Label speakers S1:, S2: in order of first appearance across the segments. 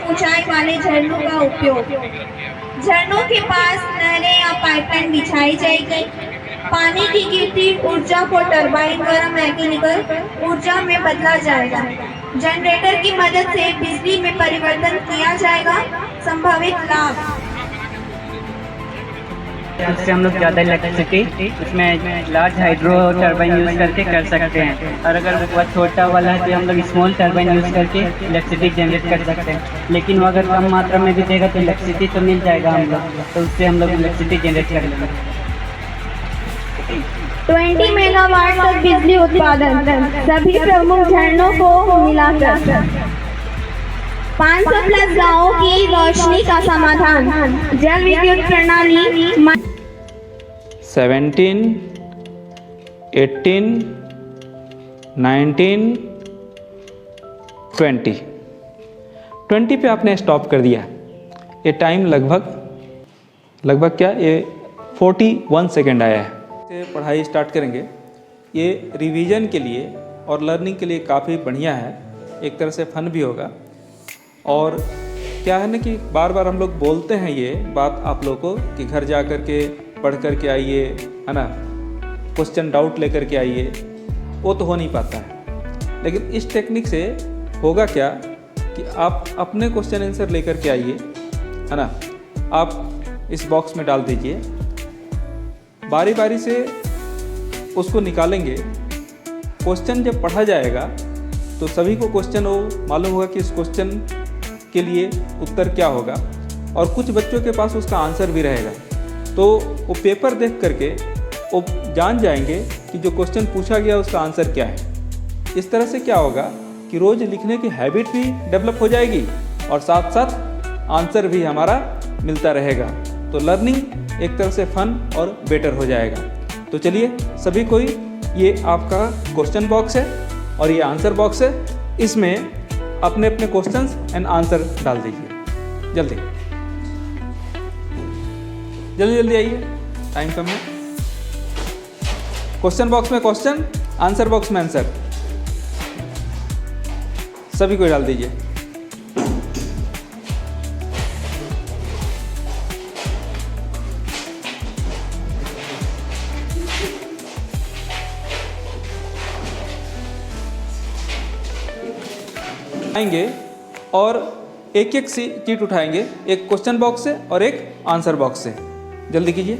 S1: ऊंचाई वाले झरनों का उपयोग। झरनों के पास नहरें या पाइपलाइन बिछाई जाएगी। पानी की गिरती ऊर्जा को टरबाइन द्वारा मैकेनिकल ऊर्जा में बदला जाएगा। जनरेटर की मदद से बिजली में परिवर्तन किया जाएगा। संभावित लाभ,
S2: इससे हम लोग ज़्यादा इलेक्ट्रिसिटी इसमें लार्ज हाइड्रो टर्बाइन यूज़ करके कर सकते हैं, और अगर वो छोटा वाला है तो हम लोग स्मॉल टर्बाइन यूज़ करके इलेक्ट्रिसिटी जनरेट कर सकते हैं। लेकिन वो अगर कम मात्रा में भी देगा तो इलेक्ट्रिसिटी तो मिल जाएगा हम लोग, तो उससे हम लोग इलेक्ट्रिसिटी जनरेट कर लेंगे।
S1: 20 मेगावाट तक बिजली उत्पादन, सभी प्रमुख झरनों को मिलाकर 500 प्लस गांवों की रोशनी का समाधान। जल विद्युत प्रणाली
S3: 17, 18, 19, 20 पे आपने स्टॉप कर दिया। ये टाइम लगभग क्या, ये 41 सेकेंड आया है। से पढ़ाई स्टार्ट करेंगे। ये रिवीजन के लिए और लर्निंग के लिए काफ़ी बढ़िया है, एक तरह से फन भी होगा। और क्या है ना कि बार बार हम लोग बोलते हैं ये बात आप लोगों को कि घर जा कर के पढ़ कर के आइए, है ना, क्वेश्चन डाउट लेकर के आइए, वो तो हो नहीं पाता है। लेकिन इस टेक्निक से होगा क्या कि आप अपने क्वेश्चन आंसर लेकर के आइए, है ना, आप इस बॉक्स में डाल दीजिए, बारी बारी से उसको निकालेंगे। क्वेश्चन जब पढ़ा जाएगा तो सभी को क्वेश्चन वो मालूम होगा कि इस क्वेश्चन के लिए उत्तर क्या होगा, और कुछ बच्चों के पास उसका आंसर भी रहेगा। तो वो पेपर देख करके वो जान जाएंगे कि जो क्वेश्चन पूछा गया उसका आंसर क्या है। इस तरह से क्या होगा कि रोज़ लिखने की हैबिट भी डेवलप हो जाएगी और साथ साथ आंसर भी हमारा मिलता रहेगा। तो लर्निंग एक तरह से फन और बेटर हो जाएगा। तो चलिए सभी कोई, ये आपका क्वेश्चन बॉक्स है और ये आंसर बॉक्स है, इसमें अपने अपने क्वेश्चंस एंड आंसर डाल दीजिए। जल्दी जल्दी जल्दी आइए, टाइम कम है। क्वेश्चन बॉक्स में क्वेश्चन, आंसर बॉक्स में आंसर, सभी को डाल दीजिए। आएंगे और एक एक शीट उठाएंगे, एक क्वेश्चन बॉक्स से और एक आंसर बॉक्स से। जल्दी कीजिए,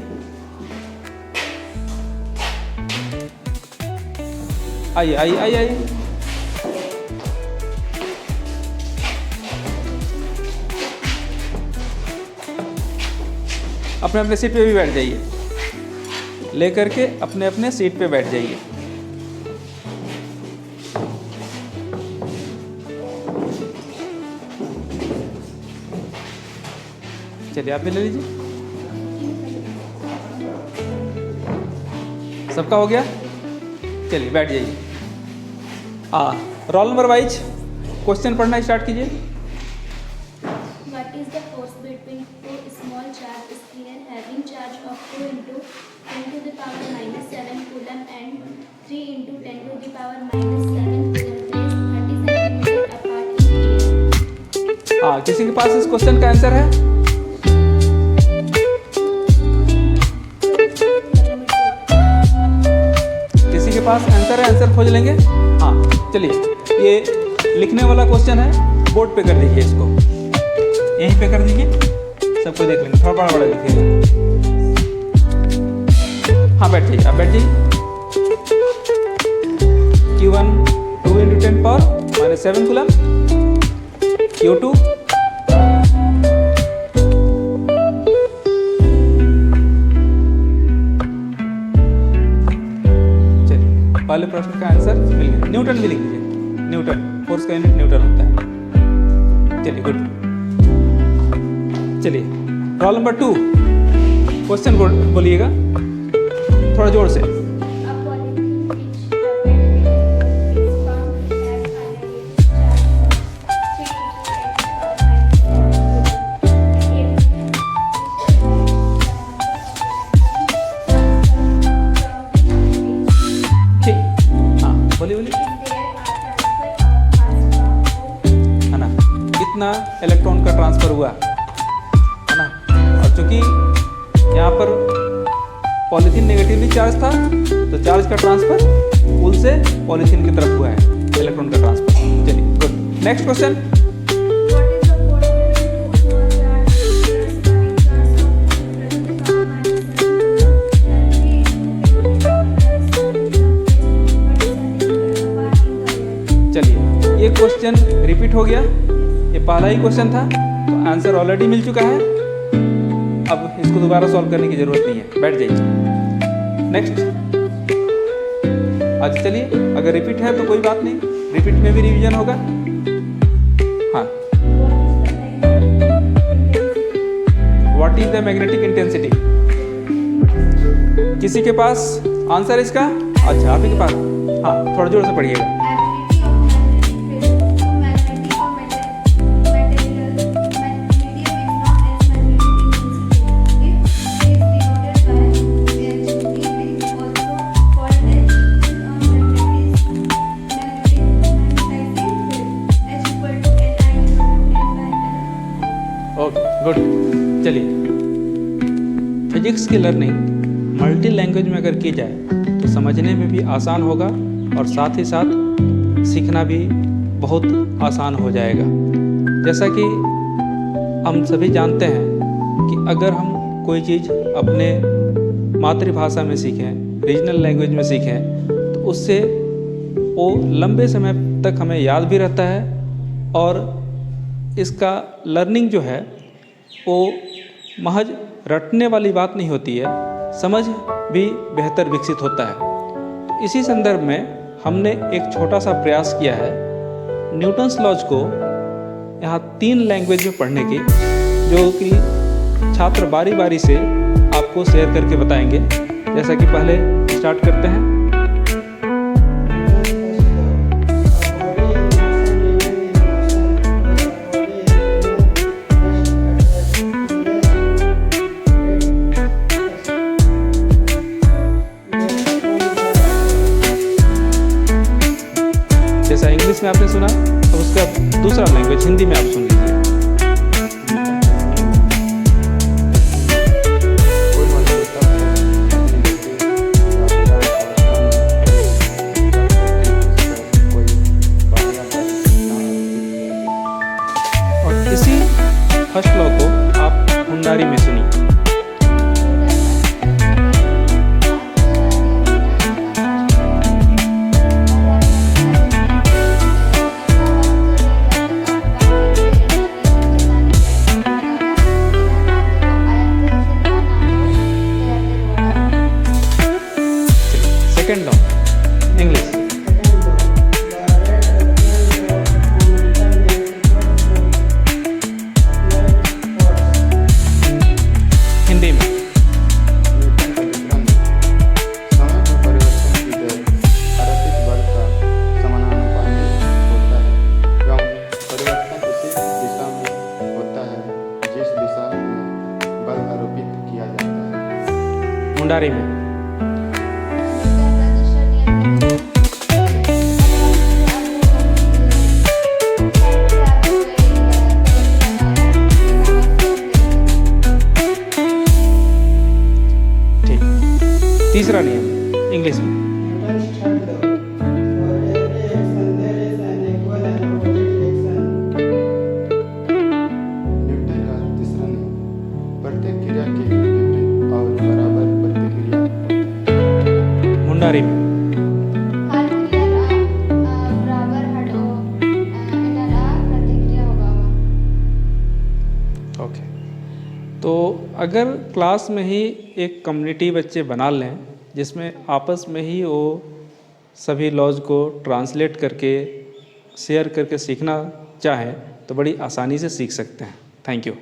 S3: आइए आइए आइए आइए। अपने अपने सीट पे भी बैठ जाइए, लेकर के अपने अपने सीट पे बैठ जाइए। चलिए आप भी ले लीजिए। सबका हो गया? चलिए बैठ जाइए। रोल नंबर वाइज क्वेश्चन पढ़ना स्टार्ट कीजिए।
S4: What is the force between two small charge sphere having charge of 2 into 10 to the power minus 7 coulomb and 3 into 10 to the power minus 7 coulomb placed 30 centimeter apart in air?
S3: किसी के पास इस question का answer है? किसी के पास answer है? Answer खोज लेंगे। हाँ चलिए, ये लिखने वाला क्वेश्चन है, बोर्ड पे कर दीजिए, इसको यहीं पे कर दीजिए, सबको देख लेंगे। थोड़ा बड़ा बड़ा लिखिएगा। हाँ बैठ जाइए, आप बैठ जाइए। Q1 2 into 10 power minus 7 coulomb, Q2 पहले प्रश्न का आंसर मिल गया। न्यूटन भी लिख लीजिए, न्यूटन, फोर्स का यूनिट न्यूटन होता है। चलिए गुड। चलिए रोल नंबर 2 क्वेश्चन बोलिएगा थोड़ा जोर से। इतना इलेक्ट्रॉन क्योंकि यहाँ पर पॉलीथीन नेगेटिवली चार्ज था, तो चार्ज का ट्रांसफर पुल से पॉलीथीन की तरफ हुआ है, इलेक्ट्रॉन का ट्रांसफर। चलिए गुड। नेक्स्ट क्वेश्चन, चलिए ये क्वेश्चन रिपीट हो गया, ये पहला ही क्वेश्चन था, तो आंसर ऑलरेडी मिल चुका है, अब इसको दोबारा सॉल्व करने की जरूरत नहीं है, बैठ जाइए। नेक्स्ट, आज चलिए अगर रिपीट है तो कोई बात नहीं, रिपीट में भी रिवीजन होगा। हाँ, what is the magnetic intensity? किसी के पास आंसर इसका? अच्छा, आप ही के पास। हाँ, थोड़ा जोर से पढ़िएगा। Okay good. चलिए, फिजिक्स की लर्निंग मल्टी लैंग्वेज में अगर की जाए तो समझने में भी आसान होगा और साथ ही साथ सीखना भी बहुत आसान हो जाएगा। जैसा कि हम सभी जानते हैं कि अगर हम कोई चीज़ अपने मातृभाषा में सीखें, रीजनल लैंग्वेज में सीखें, तो उससे वो लंबे समय तक हमें याद भी रहता है और इसका लर्निंग जो है वो महज रटने वाली बात नहीं होती है, समझ भी बेहतर विकसित होता है। तो इसी संदर्भ में हमने एक छोटा सा प्रयास किया है न्यूटन्स लॉज को यहाँ 3 लैंग्वेज में पढ़ने की, जो कि छात्र बारी बारी से आपको शेयर करके बताएंगे। जैसा कि पहले स्टार्ट करते हैं। जैसा इंग्लिश में आपने सुना, तो उसका दूसरा लैंग्वेज हिंदी में आप सुन लीजिए। और इसी फर्स्ट लॉ को आप हुंडारी में सुनिए। Second law English. हिंदी में।
S5: समय में परिवर्तन की दर आरक्षित बल का समानुपाती होता है एवं परिवर्तन उसी दिशा में होता है जिस दिशा में बल आरोपित किया जाता है।
S3: मुंडारी में। ठीक, तीसरा नियम इंग्लिश में।
S5: न्यूटन का तीसरा नियम, प्रत्येक क्रिया के विपरीत और बराबर प्रतिक्रिया होता है।
S3: मुंडारी में।
S4: हर क्रिया बराबर हटो एनरा प्रतिक्रिया होगा।
S3: ओके, तो अगर क्लास में ही एक कम्युनिटी बच्चे बना लें जिसमें आपस में ही वो सभी लॉज को ट्रांसलेट करके शेयर करके सीखना चाहें तो बड़ी आसानी से सीख सकते हैं। Thank you.